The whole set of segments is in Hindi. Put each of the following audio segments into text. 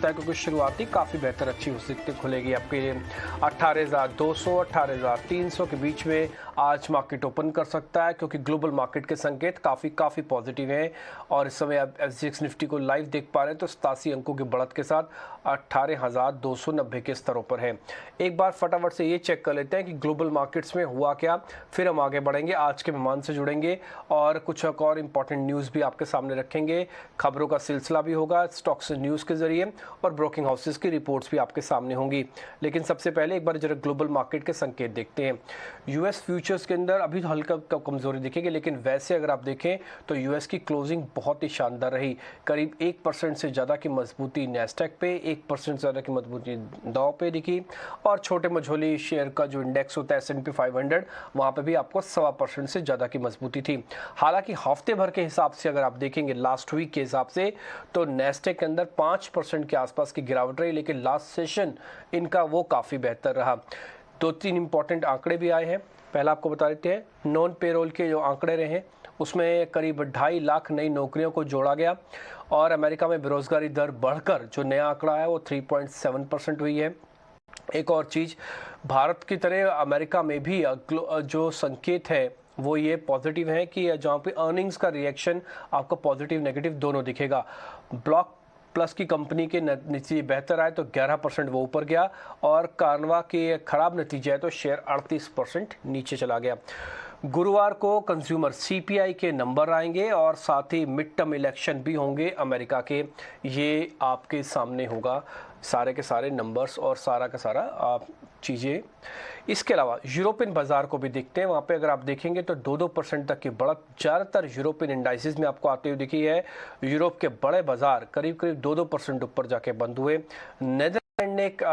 है क्योंकि शुरुआती काफ़ी बेहतर अच्छी हो सकती खुलेगी आपके लिए 18,200 18,300 के बीच में आज मार्केट ओपन कर सकता है क्योंकि ग्लोबल मार्केट के संकेत काफ़ी पॉजिटिव हैं। और इस समय आप एसजीएक्स निफ्टी को लाइव देख पा रहे हैं तो 87 अंकों की बढ़त के साथ 18,290 के स्तरों पर है। एक बार फटाफट से ये चेक कर लेते हैं कि ग्लोबल मार्केट्स में हुआ क्या, फिर हम आगे बढ़ेंगे, आज के मेहमान से जुड़ेंगे और कुछ और इंपॉर्टेंट न्यूज़ भी आपके सामने रखेंगे। खबरों का सिलसिला भी होगा स्टॉक्स न्यूज़ के जरिए और ब्रोकिंग हाउसेस की रिपोर्ट्स भी आपके सामने होंगी। लेकिन सबसे पहले एक बार जरा ग्लोबल मार्केट के संकेत देखते हैं। यूएस फ्यूचर्स के अंदर अभी तो हल्का कमजोरी दिखेगी, लेकिन वैसे अगर आप देखें तो यूएस की क्लोजिंग बहुत ही शानदार रही। करीब 1% से ज़्यादा की मजबूती नैस्डैक पे, 1% से ज़्यादा की मजबूती डाउ पे दिखी और छोटे मझोली शेयर का जो इंडेक्स होता है S&P 500 वहाँ पे भी आपको 1.25% से ज़्यादा की मजबूती थी। हालांकि हफ्ते भर के हिसाब से अगर आप देखेंगे लास्ट वीक के हिसाब से तो नैस्डैक के अंदर 5% के आसपास की गिरावट रही, लेकिन लास्ट सेशन इनका वो काफ़ी बेहतर रहा। 2-3 इंपॉर्टेंट आंकड़े भी आए हैं। पहला आपको बता देते हैं नॉन पेरोल के जो आंकड़े रहे उसमें करीब 2.5 लाख नई नौकरियों को जोड़ा गया और अमेरिका में बेरोजगारी दर बढ़कर जो नया आंकड़ा है वो 3.7% हुई है। एक और चीज़, भारत की तरह अमेरिका में भी जो संकेत है वो ये पॉजिटिव है कि जहाँ पे अर्निंग्स का रिएक्शन आपको पॉजिटिव नेगेटिव दोनों दिखेगा। ब्लॉक प्लस की कंपनी के नतीजे बेहतर आए तो 11% वो ऊपर गया और कानवा के खराब नतीजे आए तो शेयर 38% नीचे चला गया। गुरुवार को कंज्यूमर सीपीआई के नंबर आएंगे और साथ ही मिड टर्म इलेक्शन भी होंगे अमेरिका के, ये आपके सामने होगा सारे के सारे नंबर्स और सारा का सारा चीज़ें। इसके अलावा यूरोपियन बाजार को भी देखते हैं, वहाँ पे अगर आप देखेंगे तो 2-2% तक की बढ़त ज़्यादातर यूरोपियन इंडाइसेस में आपको आते हुए दिखी है। यूरोप के बड़े बाजार करीब 2-2% ऊपर जाके बंद हुए। नेदरलैंड ने एक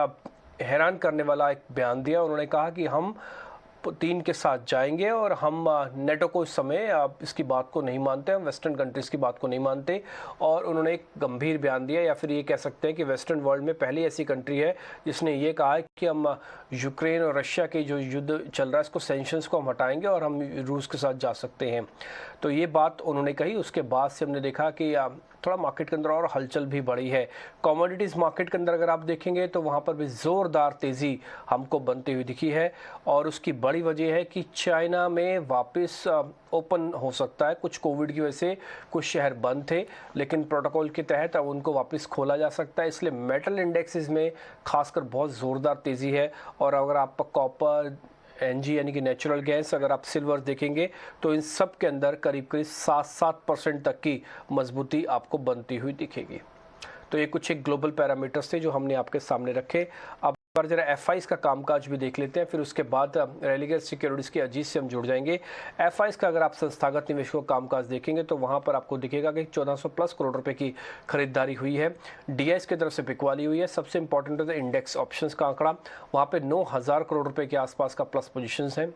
हैरान करने वाला एक बयान दिया, उन्होंने कहा कि हम पुतिन के साथ जाएंगे और हम नेटो को इस समय इसकी बात को नहीं मानते, हम वेस्टर्न कंट्रीज़ की बात को नहीं मानते। और उन्होंने एक गंभीर बयान दिया, या फिर ये कह सकते हैं कि वेस्टर्न वर्ल्ड में पहली ऐसी कंट्री है जिसने ये कहा है कि हम यूक्रेन और रशिया के जो युद्ध चल रहा है इसको सेंक्शंस को हम हटाएंगे और हम रूस के साथ जा सकते हैं। तो ये बात उन्होंने कही। उसके बाद से हमने देखा कि थोड़ा मार्केट के अंदर और हलचल भी बढ़ी है। कमोडिटीज़ मार्केट के अंदर अगर आप देखेंगे तो वहाँ पर भी ज़ोरदार तेज़ी हमको बनती हुई दिखी है और उसकी बड़ी वजह है कि चाइना में वापस ओपन हो सकता है। कुछ कोविड की वजह से कुछ शहर बंद थे, लेकिन प्रोटोकॉल के तहत अब उनको वापस खोला जा सकता है, इसलिए मेटल इंडेक्सेस में खासकर बहुत ज़ोरदार तेज़ी है। और अगर आप कॉपर, एनजी यानी कि नेचुरल गैस, अगर आप सिल्वर देखेंगे तो इन सब के अंदर करीब 7% तक की मजबूती आपको बनती हुई दिखेगी। तो ये कुछ एक ग्लोबल पैरामीटर्स थे जो हमने आपके सामने रखे। अब पर जरा एफआईज का कामकाज भी देख लेते हैं, फिर उसके बाद रेलिगेयर सिक्योरिटीज़ के अजीत से हम जुड़ जाएंगे। एफआईज का अगर आप संस्थागत निवेशकों का कामकाज देखेंगे तो वहां पर आपको दिखेगा कि 1400 प्लस करोड़ रुपए की खरीदारी हुई है। डीआईएस की तरफ से बिकवाली हुई है। सबसे इंपॉर्टेंट है इंडेक्स ऑप्शंस का आंकड़ा, वहाँ पे 9,000 करोड़ रुपए के आसपास का प्लस पोजिशंस हैं।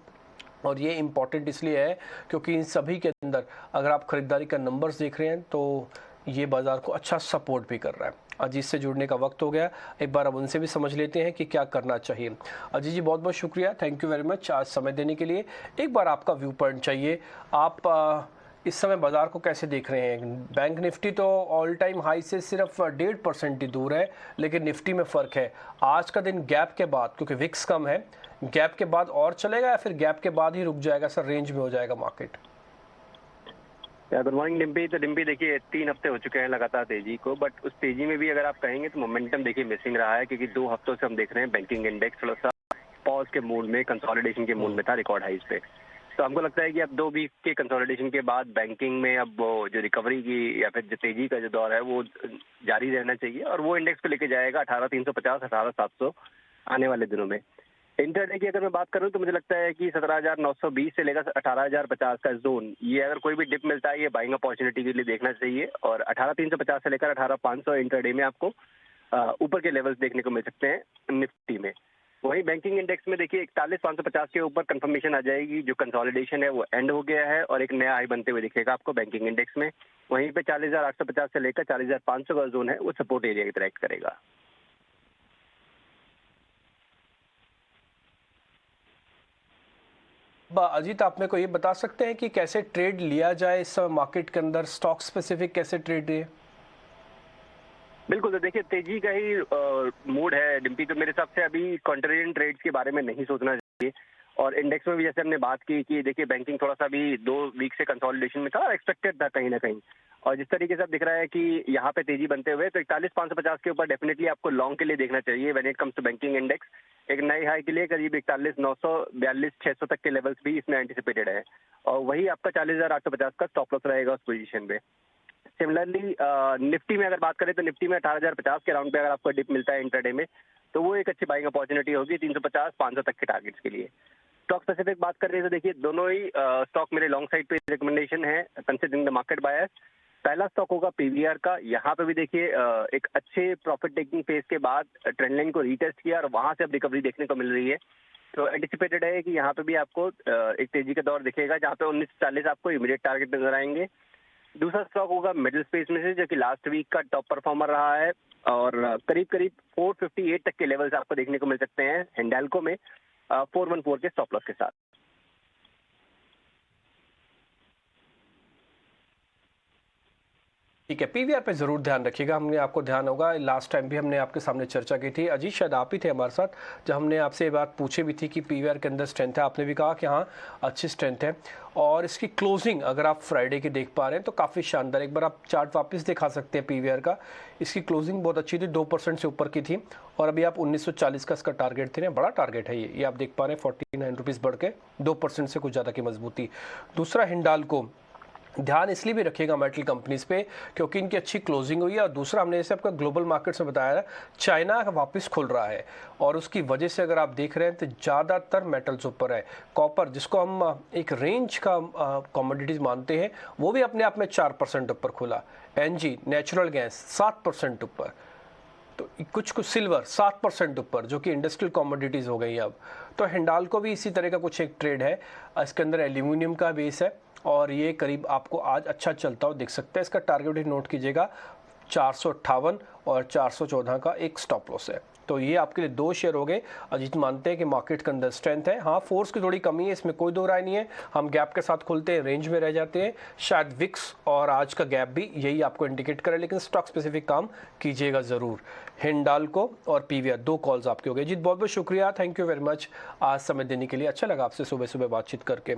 और ये इम्पॉर्टेंट इसलिए है क्योंकि इन सभी के अंदर अगर आप खरीदारी का नंबर्स देख रहे हैं तो ये बाजार को अच्छा सपोर्ट भी कर रहा है। अजीत से जुड़ने का वक्त हो गया, एक बार अब उनसे भी समझ लेते हैं कि क्या करना चाहिए। अजीत जी बहुत बहुत शुक्रिया, थैंक यू वेरी मच आज समय देने के लिए। एक बार आपका व्यू पॉइंट चाहिए, आप इस समय बाजार को कैसे देख रहे हैं? बैंक निफ्टी तो ऑल टाइम हाई से सिर्फ 1.5% ही दूर है, लेकिन निफ्टी में फ़र्क है। आज का दिन गैप के बाद, क्योंकि विक्स कम है, गैप के बाद और चलेगा या फिर गैप के बाद ही रुक जाएगा सर, रेंज में हो जाएगा मार्केट? Good morning Dimpy. तो डिम्पी देखिए 3 हफ्ते हो चुके हैं लगातार तेजी को, बट उस तेजी में भी अगर आप कहेंगे तो मोमेंटम देखिए मिसिंग रहा है, क्योंकि 2 हफ्तों से हम देख रहे हैं बैंकिंग इंडेक्स थोड़ा सा पॉज के मूड में, कंसोलिडेशन के मूड में था, रिकॉर्ड हाइज पे। तो हमको लगता है कि अब 2 वीक के कंसोलिडेशन के बाद बैंकिंग में अब वो जो रिकवरी की या फिर जो तेजी का जो दौर है वो जारी रहना चाहिए और वो इंडेक्स पे लेके जाएगा 18,350 18,700 आने वाले दिनों में। इंटरडे की अगर मैं बात करूं तो मुझे लगता है कि 17,920 से लेकर 18,050 का जोन, ये अगर कोई भी डिप मिलता है ये बाइंग अपॉर्चुनिटी के लिए देखना चाहिए। और 18,350 से लेकर 18,500 इंटरडे में आपको ऊपर के लेवल्स देखने को मिल सकते हैं निफ्टी में। वहीं बैंकिंग इंडेक्स में देखिए 41,550 के ऊपर कंफर्मेशन आ जाएगी, जो कंसोलिडेशन है वो एंड हो गया है और एक नया हाई बनते हुए दिखेगा आपको बैंकिंग इंडेक्स में। वहीं पे 40,850 से लेकर 40,500 का जोन है वो सपोर्ट एरिया की तरह करेगा। अजीत आप मेरे को ये बता सकते हैं कि कैसे ट्रेड लिया जाए इस समय मार्केट के अंदर, स्टॉक स्पेसिफिक कैसे ट्रेड है? बिल्कुल, तो देखिए तेजी का ही मूड है डिम्पी, तो मेरे हिसाब से अभी कॉन्ट्रेरियन ट्रेड्स के बारे में नहीं सोचना चाहिए। और इंडेक्स में भी जैसे हमने बात की कि देखिए बैंकिंग थोड़ा सा भी 2 वीक से कंसोलिडेशन में था और एक्सपेक्टेड था कहीं न कहीं। और जिस तरीके से अब दिख रहा है कि यहाँ पे तेजी बनते हुए तो 41,550 के ऊपर डेफिनेटली आपको लॉन्ग के लिए देखना चाहिए when it comes to banking index. एक नई हाई के लिए करीब 41,900, 42,600 तक के लेवल्स भी इसमें एंटिसिपेटेड है। और वही आपका 40,850 का स्टॉप लॉस रहेगा उस पोजीशन पे। सिमिलरली निफ्टी में अगर बात करें तो निफ्टी में 18,050 के राउंड पे अगर आपको डिप मिलता है इंट्राडे में, तो वो एक अच्छी बाइंग अपॉर्चुनिटी होगी 350-500 तक के टारगेट्स के लिए। स्टॉक स्पेसिफिक बात कर रहे हैं तो देखिए दोनों ही स्टॉक मेरे लॉन्ग साइड पे रिकमेंडेशन है कंसिडरिंग द मार्केट बायर्स। पहला स्टॉक होगा पीवीआर का। यहाँ पे भी देखिए एक अच्छे प्रॉफिट टेकिंग फेज के बाद ट्रेंड लाइन को रीटेस्ट किया और वहां से अब रिकवरी देखने को मिल रही है। तो एंटिसिपेटेड है कि यहाँ पे भी आपको एक तेजी का दौर दिखेगा जहाँ पे 1940 आपको इमीडिएट टारगेट नजर आएंगे। दूसरा स्टॉक होगा मिडिल स्पेस में से जो कि लास्ट वीक का टॉप परफॉर्मर रहा है और करीब करीब 458 तक के लेवल्स आपको देखने को मिल सकते हैं हिंडाल्को में 414 के स्टॉप लॉस के साथ। ठीक है, पीवीआर पे जरूर ध्यान रखिएगा। हमने आपको ध्यान होगा लास्ट टाइम भी हमने आपके सामने चर्चा की थी, अजीत शायद आप ही थे हमारे साथ जब हमने आपसे ये बात पूछी भी थी कि पीवीआर के अंदर स्ट्रेंथ है। आपने भी कहा कि हाँ अच्छी स्ट्रेंथ है और इसकी क्लोजिंग अगर आप फ्राइडे की देख पा रहे हैं तो काफ़ी शानदार। एक बार आप चार्ट वापस दिखा सकते हैं पीवीआर का। इसकी क्लोजिंग बहुत अच्छी थी, 2% से ऊपर की थी और अभी आप 1940 का इसका टारगेट थे ना, बड़ा टारगेट है ये आप देख पा रहे हैं। 49 रुपीज़ बढ़ के 2% से कुछ ज़्यादा की मजबूती। दूसरा हिंडाल्को, ध्यान इसलिए भी रखिएगा मेटल कंपनीज पे क्योंकि इनकी अच्छी क्लोजिंग हुई है और दूसरा हमने जैसे आपका ग्लोबल मार्केट्स में बताया चाइना वापस खुल रहा है और उसकी वजह से अगर आप देख रहे हैं तो ज़्यादातर मेटल्स ऊपर है। कॉपर जिसको हम एक रेंज का कमोडिटीज मानते हैं वो भी अपने आप में 4% ऊपर खुला। एनजी नेचुरल गैस 7% ऊपर, तो कुछ सिल्वर 7% ऊपर जो कि इंडस्ट्रियल कमोडिटीज़ हो गई अब। तो हिंडाल्को भी इसी तरह का कुछ एक ट्रेड है। इसके अंदर एल्यूमिनियम का बेस है और ये करीब आपको आज अच्छा चलता हुआ दिख सकता है। इसका टारगेट नोट कीजिएगा 458 और 414 का एक स्टॉप लॉस है। तो ये आपके लिए 2 शेयर हो गए। अजीत मानते हैं कि मार्केट के अंदर स्ट्रेंथ है, हाँ फोर्स की थोड़ी कमी है, इसमें कोई दो राय नहीं है। हम गैप के साथ खुलते हैं, रेंज में रह जाते हैं। शायद विक्स और आज का गैप भी यही आपको इंडिकेट करे, लेकिन स्टॉक स्पेसिफिक काम कीजिएगा ज़रूर। हिंडाल्को और पीवीआर 2 कॉल्स आपके हो गए। अजीत बहुत बहुत शुक्रिया, थैंक यू वेरी मच आज समय देने के लिए। अच्छा लगा आपसे सुबह सुबह बातचीत करके।